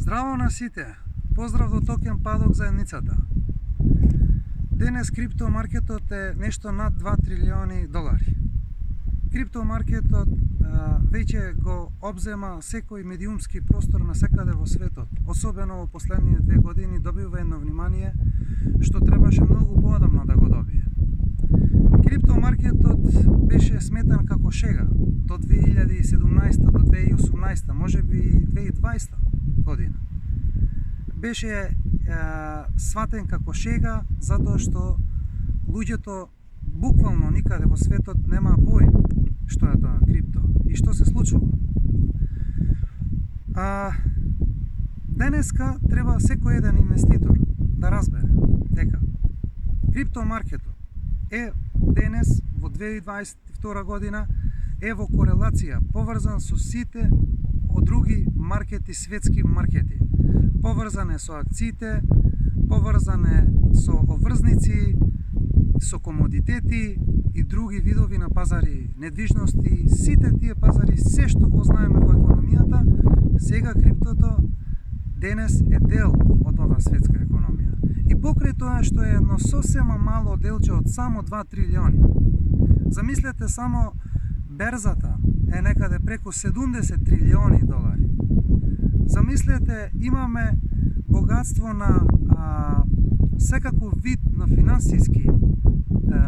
Здраво на сите! Поздрав до Токен Падок заедницата. Денес криптомаркетот е нешто над 2 трилиони долари. Криптомаркетот веќе го обзема секој медиумски простор насекаде во светот. Особено во последниве 2 години добива едно внимание што требаше многу поодамно да го добие. Криптомаркетот беше сметан како шега до 2017, до 2018, можеби и 2020 година. Беше сватен како шега затоа што луѓето буквално никаде во светот нема поим што е тоа крипто и што се случува. Денеска треба секој еден инвеститор да разбере дека криптомаркетот е денес во 2022 година е во корелација поврзан со сите од други маркети, светски маркети. Поврзан е со акциите, поврзан е со обврзници, со комодитети и други видови на пазари, недвижности, сите тие пазари, се што го знаеме во економијата, сега криптото денес е дел од оваа светска економија. И покрај тоа што е едно сосема мало делче од само 2 трилиони. Замислете само берзата е некаде преку 70 трилиони долари. Замислете, имаме богатство на секаков вид на финансиски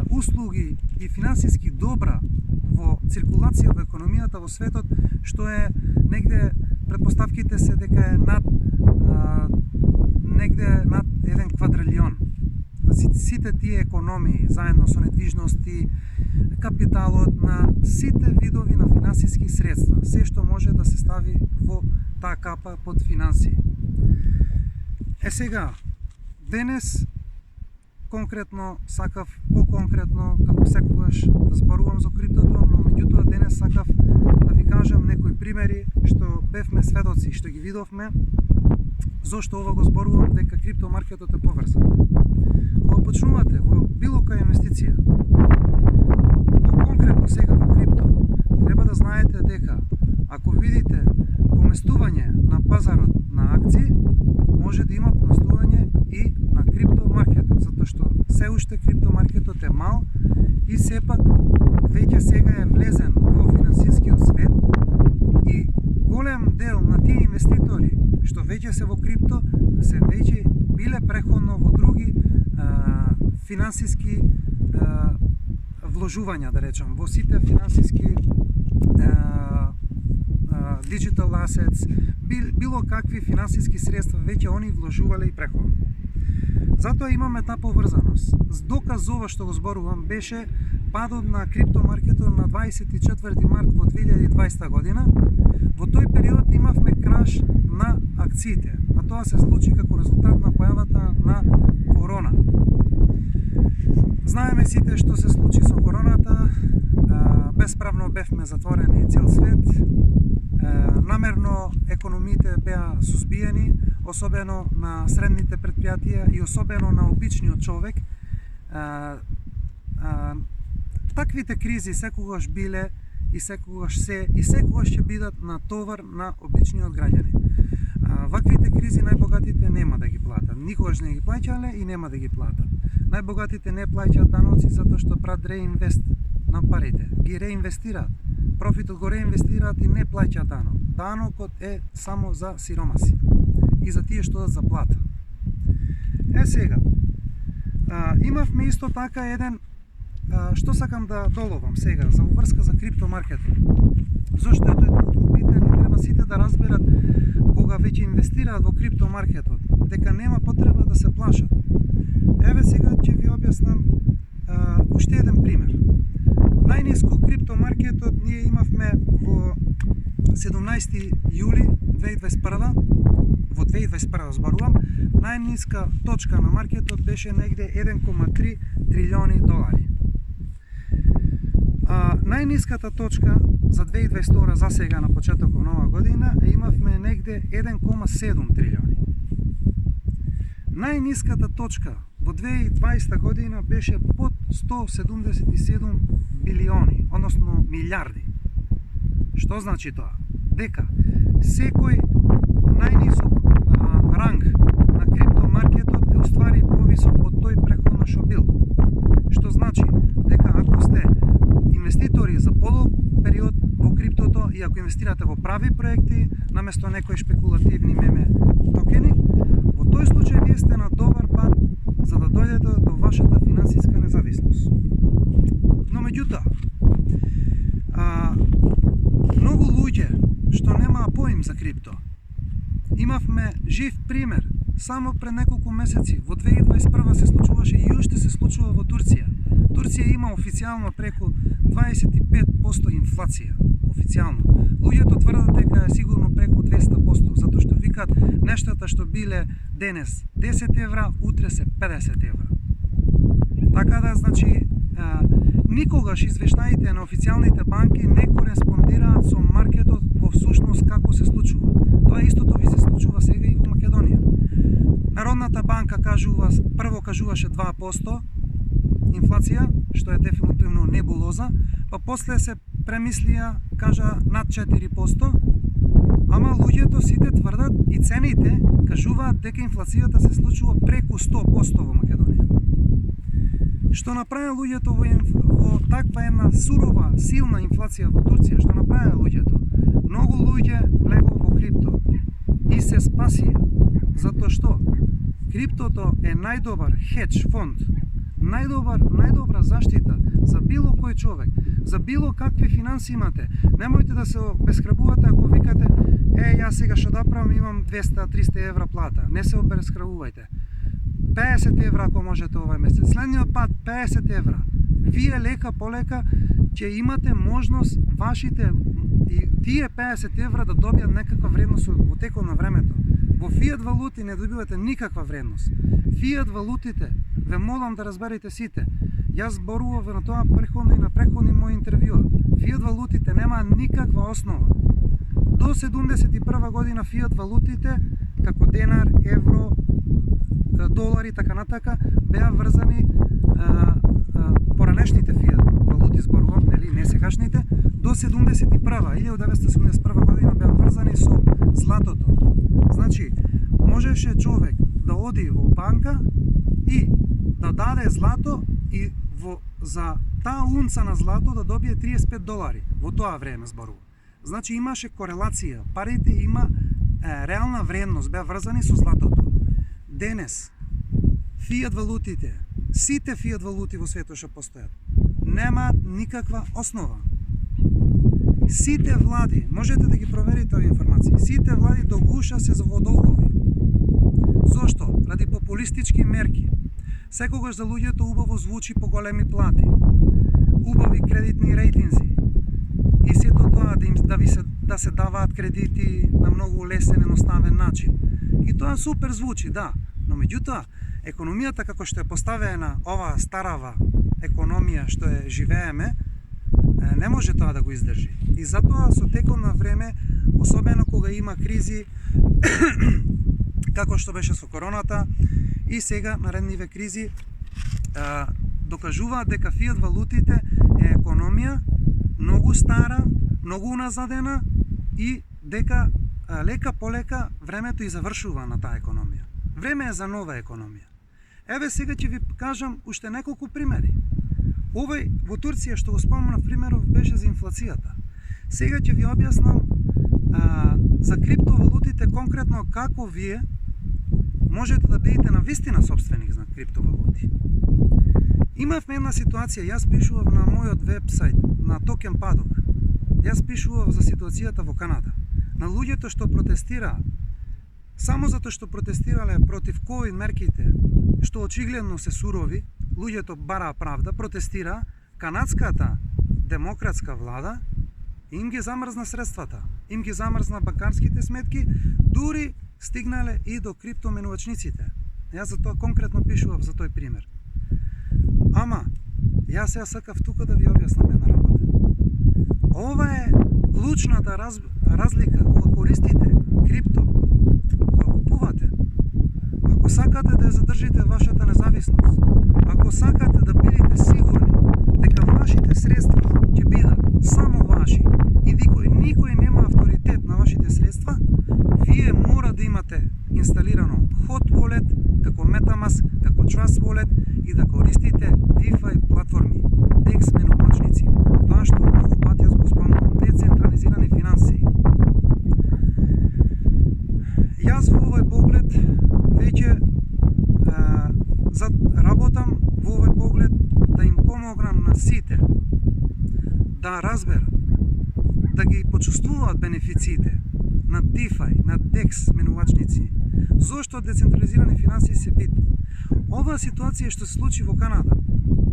услуги и финансиски добра во циркулација во економијата во светот, што е негде, предпоставките се дека е над негде над 1 квадрилион. Сите тие економии, заедно со недвижности, капиталот на сите видови на финансиски средства, се што може да се стави во таа капа под финансии. Сега, денес конкретно сакав поконкретно, како секогаш, да зборувам за криптото, но меѓутоа денес сакав да ви кажам некои примери што бевме сведоци, што ги видовме. Зошто ова го зборувам, дека криптомаркетот е поврзан. Кога почнувате во било која инвестиција, конкретно сега во крипто, треба да знаете дека ако видите поместување на пазарот на акции, може да има поместување и на криптомаркетот, затоа што се уште криптомаркетот е мал и сепак веќе сега е влезен во финансискиот свет и голем дел на тие инвеститори што веќе се во крипто, се веќе биле преходно во други финансиски вложувања, да речам, во сите финансиски digital assets, било какви финансиски средства веќе они вложувале и преходно. Затоа имаме таа поврзаност. Доказ за ова што го зборувам беше падот на криптомаркетот на 24 март во 2020 година. Во тој период имавме краш на акциите, а тоа се случи како резултат на појавата на корона. Знаеме сите што се случи со короната, бесправно бевме затворени цел свет, намерно економиите беа сузбиени, особено на средните предпријатија и особено на обичниот човек. Таквите кризи секогаш биле и секогаш се и секогаш ќе бидат на товар на обичниот граѓанин. Ваквите кризи најбогатите нема да ги платат, никогаш не ги плаќале и нема да ги платат. Најбогатите не плаќаат даноци затоа што прават реинвест на парите, ги реинвестираат. Профитот го реинвестираат и не плаќаат данок. Данокот е само за сиромаси и за тие што за плата. Сега, имавме исто така еден, што сакам да доловам сега, за врска за криптомаркетот. Зошто е тој толку битен и треба сите да разберат кога веќе инвестираат во криптомаркетот, дека нема потреба да се плашат. Еве сега ќе ви објаснам уште еден пример. Најниско криптомаркетот ние имавме во 17 јули 2021, во 2021 зборувам, најниска точка на маркетот беше негде 1,3 трилиони долари. Најниската точка за 2022 за сега на почетокот на оваа година имавме негде 1,7 трилиони. Најниската точка во 2020 година беше под 177 билиони, односно милиарди. Што значи тоа? Дека секој најнисок прави проекти наместо некои шпекулативни меме токени, во тој случај вие сте на добар пат за да дојдете до вашата финансиска независност. Но меѓутоа, многу луѓе што немаа поим за крипто, имавме жив пример само пред неколку месеци, во 2021 се случуваше и уште се случува во Турција. Турција има официјално преку 25% инфлација. Официјално. Луѓето тврдат дека е сигурно преку 200%, затоа што викаат нештата што биле денес 10 евра, утре се 50 евра. Така да, значи, никогаш извештаите на официјалните банки не кореспондираат со маркетот во всушност како се случува. Тоа истото ви се случува сега и во Македонија. Народната банка прво кажуваше 2% инфлација, што е дефинитивно небулоза, па после се премислија, кажа над 4%, ама луѓето сите тврдат и цените кажуваат дека инфлацијата се случува преку 100% во Македонија. Што направи луѓето во таква една сурова, силна инфлација во Турција, што направи луѓето? Многу луѓе влегоа во крипто и се спасија, затоа што криптото е најдобар хедж фонд, најдобра заштита за било кој човек, за било какви финанси имате. Немојте да се обесхрабувате ако викате јас сега што да правам, имам 200-300 евра плата. Не се обесхрабувајте. 50 евра ако можете овај месец. Следниот пат 50 евра. Вие лека полека ќе имате можност вашите и тие 50 евра да добијат некаква вредност во текот на времето. Во фиат валути не добивате никаква вредност. Фиат валутите, ве молам да разберете сите, јас зборував на тоа преходни мои интервјуа. Фиат валутите нема никаква основа. До 71 година фиат валутите, како денар, евро, долари, така натака, беа врзани поранешните фиат валути зборувам, нели, не сегашните, до 1971 година беа врзани со златото. Значи, можеше човек да оди во банка и да даде злато и за таа унца на злато да добие 35 долари. Во тоа време зборува. Значи имаше корелација, парите има реална вредност, беа врзани со златото. Денес, фиат валутите, сите фиат валути во светот што постојат, немаат никаква основа. Сите влади, можете да ги проверите овие информации, сите влади до гуша се во долгови. Зошто? Ради популистички мерки. Секогаш за луѓето убаво звучи поголеми плати, убави кредитни рейтинзи и сето тоа да се даваат кредити на многу лесен, едноставен начин. И тоа супер звучи, да, но меѓутоа, економијата како што е поставена оваа старава економија што е живееме, не може тоа да го издржи. И затоа со текот на време, особено кога има кризи, како што беше со короната и сега наредниве кризи, докажуваат дека фиат валутите е економија многу стара, многу уназадена и дека лека полека времето и завршува на таа економија. Време е за нова економија. Еве сега ќе ви кажам уште неколку примери. Овој во Турција што го спомнав примеров беше за инфлацијата. Сега ќе ви објаснам за криптовалутите конкретно како вие можете да бидете на вистина собственик на криптовалути. Имавме една ситуација, јас пишував на мојот вебсайт на Токен Падок. Јас пишував за ситуацијата во Канада. На луѓето што протестираа, само затоа што протестирале против ковид мерките, што очигледно се сурови, луѓето бараа правда, протестираа, канадската демократска влада им ги замрзна средствата, им ги замрзна банкарските сметки, дури стигнале и до криптоменувачниците. Јас за тоа конкретно пишував за тој пример. Ама, јас сега сакав тука да ви објаснам една работа. Ова е клучната разлика кога користите крипто, кога купувате. Ако сакате да ја задржите вашата независност, ако сакате да бидете сигурни дека вашите средства ќе бидат само ваши и никој нема авторитет на вашите средства, вие мора да имате инсталирано Hot Wallet, како MetaMask, како Trust Wallet и да користите DeFi платформи, DEX менувачници. Тоа што многу пати јас го спомнувам, децентрализирани финансии. Јас во овој поглед веќе работам во овој поглед да им помогнам на сите да разберат, да ги почувствуваат бенефициите на DeFi, на DEX менувачници. Зошто децентрализирани финансии се битни? Оваа ситуација што се случи во Канада,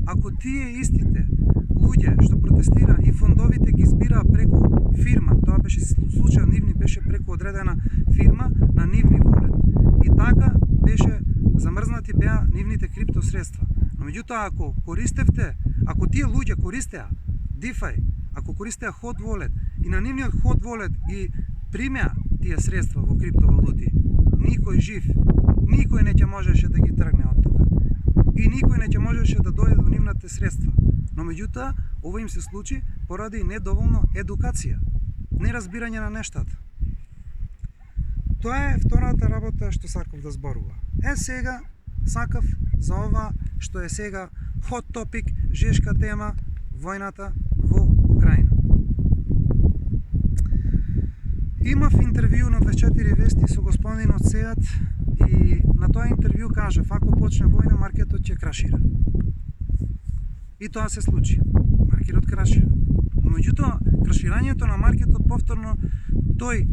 ако тие истите луѓе што протестира и фондовите ги избираа преку фирма, тоа беше случај, нивни беше преку одредена фирма на нивни волет. И така беше замрзнати беа нивните криптосредства. Но меѓутоа ако тие луѓе користеа DeFi, ако користеа Hot Wallet и на нивниот Hot Wallet и примеа тие средства во криптовалути, никој жив, никој не ќе можеше да ги тргне од тоа. И никој не ќе можеше да дојде до нивните средства. Но меѓутоа, ова им се случи поради недоволно едукација, неразбирање на нештата. Тоа е втората работа што сакав да зборува. Сега сакав за ова што е сега hot topic, жешка тема, војната во Украина. Имав интервју на 24 вести со господинот Сеат и на тоа интервју кажав, ако почне војна, маркетот ќе крашира. И тоа се случи. Маркетот крашира. Меѓутоа, краширањето на маркетот повторно тој,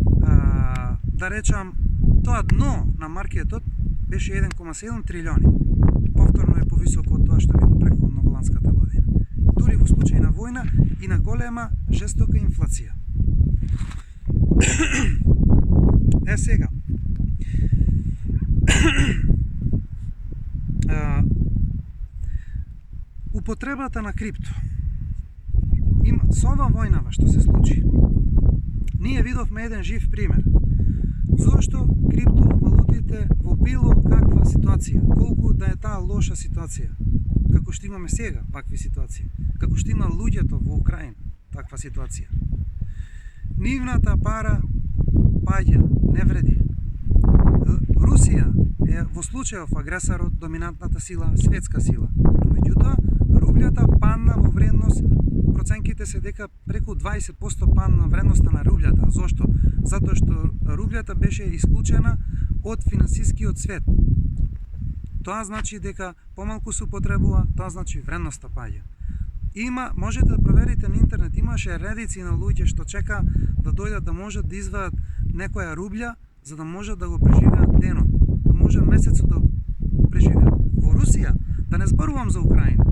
да речам, тоа дно на маркетот беше 1,7 трилиони. Повторно е повисоко од тоа што било претходно во ланската година. Дури во случај на војна и на голема жестока инфлација. Сега. Употребата на крипто. Со ова војнава што се случи, ние видовме еден жив пример. Зошто криптовалутите во било каква ситуација, колку да е таа лоша ситуација, како што имаме сега вакви ситуации, како што има луѓето во Украина таква ситуација. Нивната пара паѓа, не вреди. Русија е во случајов агресорот, доминантната сила, светска сила. Но меѓутоа, рублјата падна во вредност, проценките се дека преку 20% падна вредноста на рублјата. Зошто? Затоа што рублјата беше исклучена од финансискиот свет. Тоа значи дека помалку се употребува, тоа значи вредноста паѓа. Можете да проверите на интернет, имаше редици на луѓе што чека да дојдат да можат да извадат некоја рублја, за да можат да го преживеат денот, да можат месецот да преживеат. Во Русија, да не зборувам за Украина,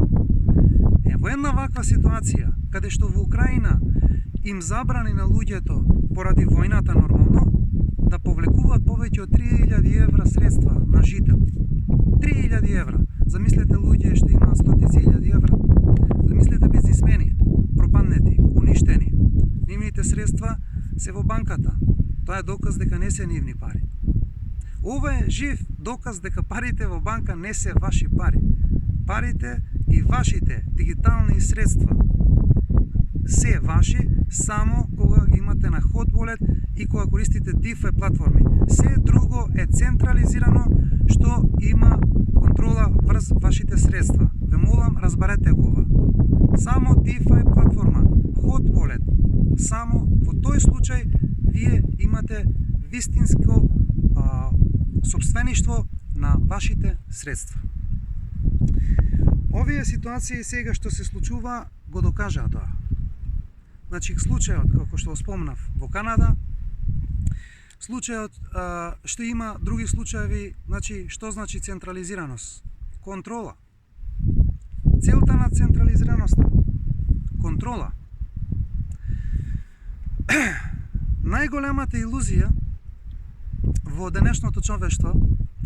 во една ваква ситуација, каде што во Украина им забрани на луѓето, поради војната нормално, да повлекуваат повеќе од 3000 евра средства на жител. 3000 евра. Замислете луѓе што имаат стотици илјади евра. Замислете бизнисмени, пропаднети, уништени. Нивните средства се во банката. Тоа е доказ дека не се нивни пари. Ова е жив доказ дека парите во банка не се ваши пари. Парите и вашите дигитални средства се ваши само кога ги имате на Hot Wallet и кога користите DeFi платформи. Се друго е централизирано што има контрола врз вашите средства. Ве молам, разберете го ова. Само DeFi платформа, Hot Wallet, само во тој случај вие имате вистинско собствеништво на вашите средства. Овие ситуации сега што се случува го докажаа тоа. Значи, случајот, како што спомнав, во Канада, случајот што има други случаеви, значи, што значи централизираност? Контрола. Целта на централизираноста. Контрола. Најголемата илузија во денешното човештво,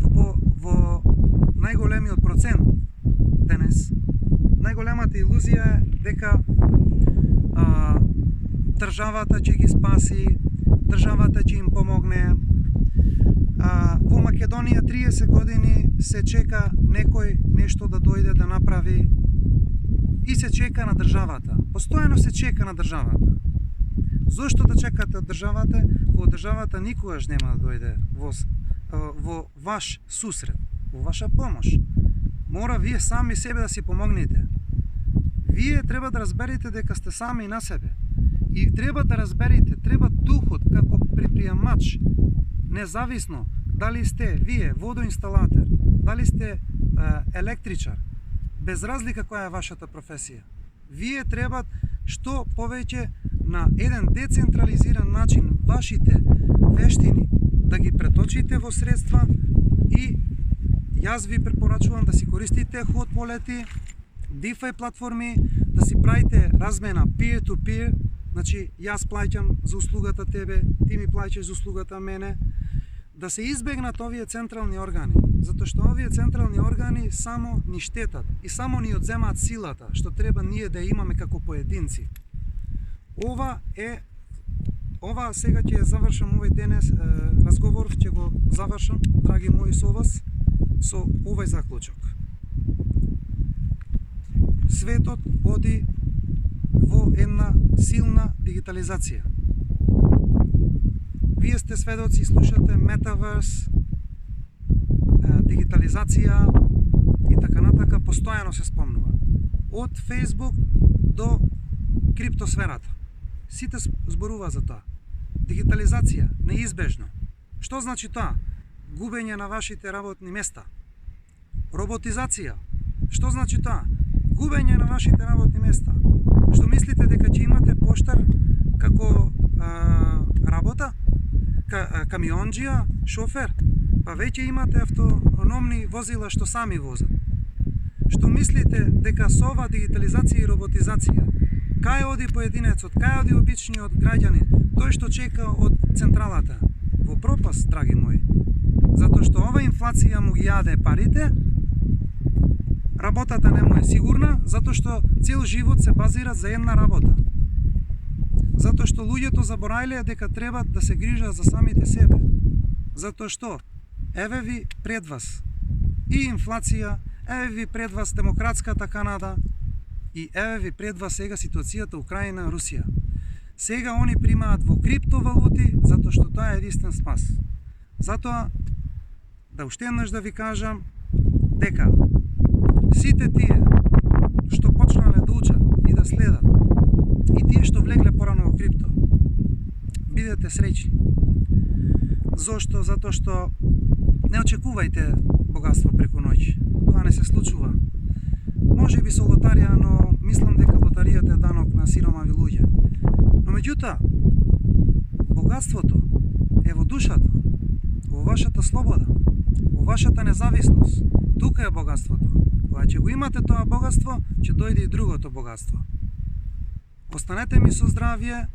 во најголемиот процент денес, најголемата илузија е дека државата ќе ги спаси, државата ќе им помогне. Во Македонија 30 години се чека некој нешто да дојде да направи и се чека на државата. Постојано се чека на државата. Зошто да чекате од државата, кога државата никогаш нема да дојде во ваш сусрет, во ваша помош? Мора вие сами себе да си помогнете. Вие треба да разберете дека сте сами на себе. И треба да разберете, треба духот како предприемач, независно дали сте вие водоинсталатор, дали сте електричар, без разлика која е вашата професија. Вие треба што повеќе на еден децентрализиран начин вашите вештини да ги преточите во средства и јас ви препорачувам да си користите Hot Wallet, DeFi платформи, да си правите размена peer-to-peer, значи јас плаќам за услугата тебе, ти ми плаќаш за услугата мене, да се избегнат овие централни органи, затоа што овие централни органи само ни штетат и само ни одземаат силата што треба ние да имаме како поединци. Ова сега ќе завршам овој денес разговор, ќе го завршам, драги мои, со вас, со овој заклучок. Светот оди во една силна дигитализација. Вие сте сведоци, слушате Metaverse, дигитализација и така натака, постојано се спомнува. Од Facebook до криптосферата. Сите зборува за тоа. Дигитализација, неизбежно. Што значи тоа? Губење на вашите работни места. Роботизација. Што значи тоа? Губење на вашите работни места. Што мислите дека ќе имате поштар како работа? Камионџија, шофер? Па веќе имате автономни возила што сами возат. Што мислите дека со ова дигитализација и роботизација, кај оди поединецот, кај оди обичниот граѓанин, тој што чека од централата? Во пропаст, драги мои. Затоа што ова инфлација му ги јаде парите, работата не му е сигурна, затоа што цел живот се базира за една работа. Затоа што луѓето забораиле дека треба да се грижат за самите себе. Затоа што еве ви пред вас и инфлација, еве ви пред вас демократската Канада и еве ви пред вас сега ситуацијата Украина, Русија. Сега они примаат во криптовалути затоа што тоа е единствен спас. Затоа да уште еднаш да ви кажам дека сите тие што почнале да учат и да следат и тие што влегле порано во крипто, бидете среќни. Зошто? Затоа што не очекувајте богатство преку ноќ. Тоа не се случува. Може би со лотарија, но мислам дека лотаријата е данок на сиромави луѓе. Но меѓутоа, богатството е во душата, во вашата слобода, во вашата независност. Тука е богатството. Кога ќе го имате тоа богатство, ќе дојде и другото богатство. Останете ми со здравје.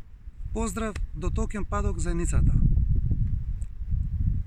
Поздрав до Токен Падок заедницата.